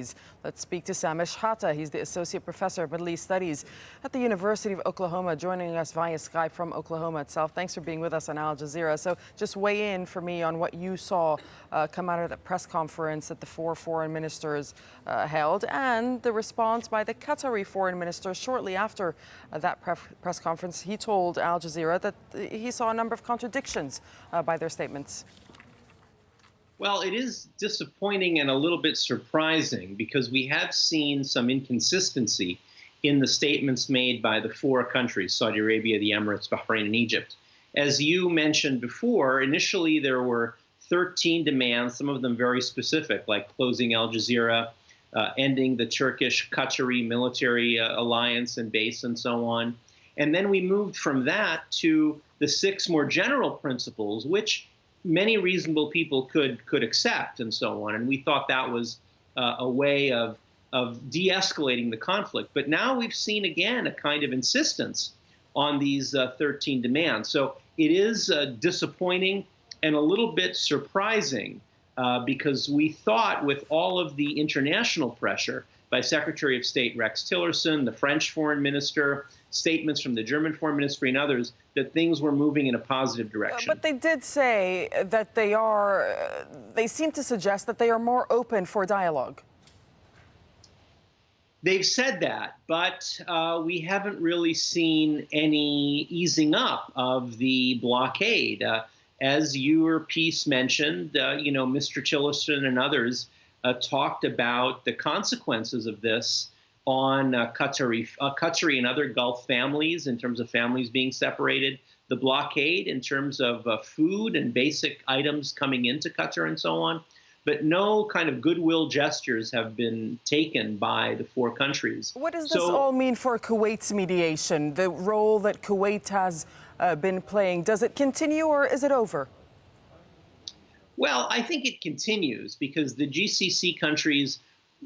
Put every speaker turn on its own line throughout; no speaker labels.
Studies. Let's speak to Samir Shahata. He's the Associate Professor of Middle East Studies at the University of Oklahoma, joining us via Skype from Oklahoma itself. Thanks for being with us on Al Jazeera. So just weigh in for me on what you saw come out of the press conference that the four foreign ministers held, and the response by the Qatari foreign minister shortly after that press conference. He told Al Jazeera that he saw a number of contradictions by their statements.
Well, it is disappointing and a little bit surprising because we have seen some inconsistency in the statements made by the four countries, Saudi Arabia, the Emirates, Bahrain, and Egypt. As you mentioned before, initially there were 13 demands, some of them very specific, like closing Al Jazeera, ending the Turkish-Qatari military alliance and base, and so on. And then we moved from that to the 6 more general principles, which many reasonable people could accept, and so on. And we thought that was a way of de-escalating the conflict. But now we've seen, again, a kind of insistence on these 13 demands. So it is disappointing and a little bit surprising because we thought, with all of the international pressure by Secretary of State Rex Tillerson, the French foreign minister, statements from the German foreign ministry and others, that things were moving in a positive direction.
But they did say that they seem to suggest that they are more open for dialogue.
They've said that, but we haven't really seen any easing up of the blockade. As your piece mentioned, Mr. Tillerson and others talked about the consequences of this on Qatari and other Gulf families, in terms of families being separated, the blockade in terms of food and basic items coming into Qatar and so on. But no kind of goodwill gestures have been taken by the four countries.
What does this all mean for Kuwait's mediation, the role that Kuwait has been playing? Does it continue or is it over?
Well, I think it continues because the GCC countries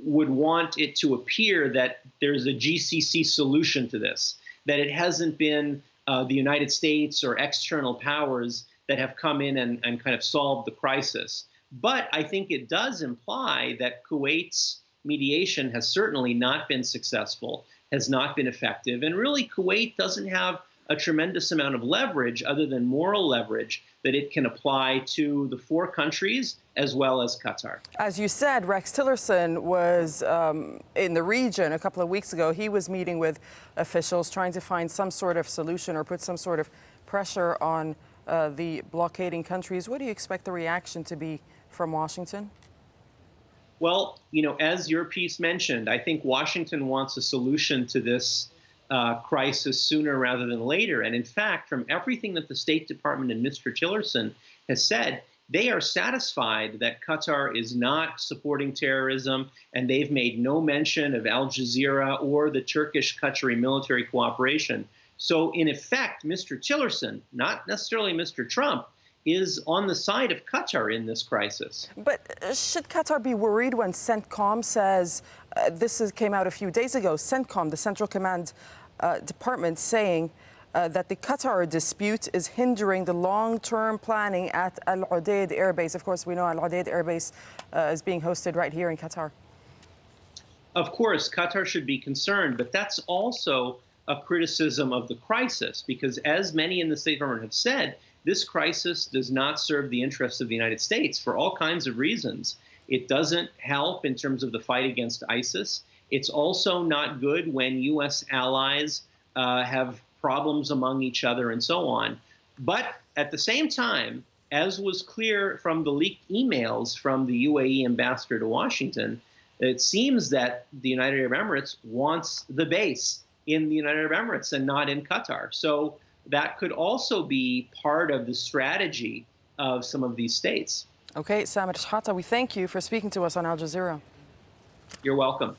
would want it to appear that there's a GCC solution to this, that it hasn't been the United States or external powers that have come in and kind of solved the crisis. But I think it does imply that Kuwait's mediation has certainly not been successful, has not been effective, and really Kuwait doesn't have a tremendous amount of leverage other than moral leverage that it can apply to the four countries as well as Qatar.
As you said, Rex Tillerson was in the region a couple of weeks ago. He was meeting with officials trying to find some sort of solution or put some sort of pressure on the blockading countries. What do you expect the reaction to be from Washington?
Well, as your piece mentioned, I think Washington wants a solution to this crisis sooner rather than later. And in fact, from everything that the State Department and Mr. Tillerson has said, they are satisfied that Qatar is not supporting terrorism, and they've made no mention of Al Jazeera or the Turkish-Qatari military cooperation. So in effect, Mr. Tillerson, not necessarily Mr. Trump, is on the side of Qatar in this crisis.
But should Qatar be worried when CENTCOM says, came out a few days ago, CENTCOM, the Central Command Department, saying that the Qatar dispute is hindering the long-term planning at Al Udeid Air Base? Of course, we know Al Udeid Air Base is being hosted right here in Qatar.
Of course, Qatar should be concerned, but that's also a criticism of the crisis, because as many in the State Department have said, this crisis does not serve the interests of the United States for all kinds of reasons. It doesn't help in terms of the fight against ISIS. It's also not good when U.S. allies have problems among each other and so on. But at the same time, as was clear from the leaked emails from the UAE ambassador to Washington, it seems that the United Arab Emirates wants the base in the United Arab Emirates and not in Qatar. So that could also be part of the strategy of some of these states.
Okay, Samir Shahata, we thank you for speaking to us on Al Jazeera.
You're welcome.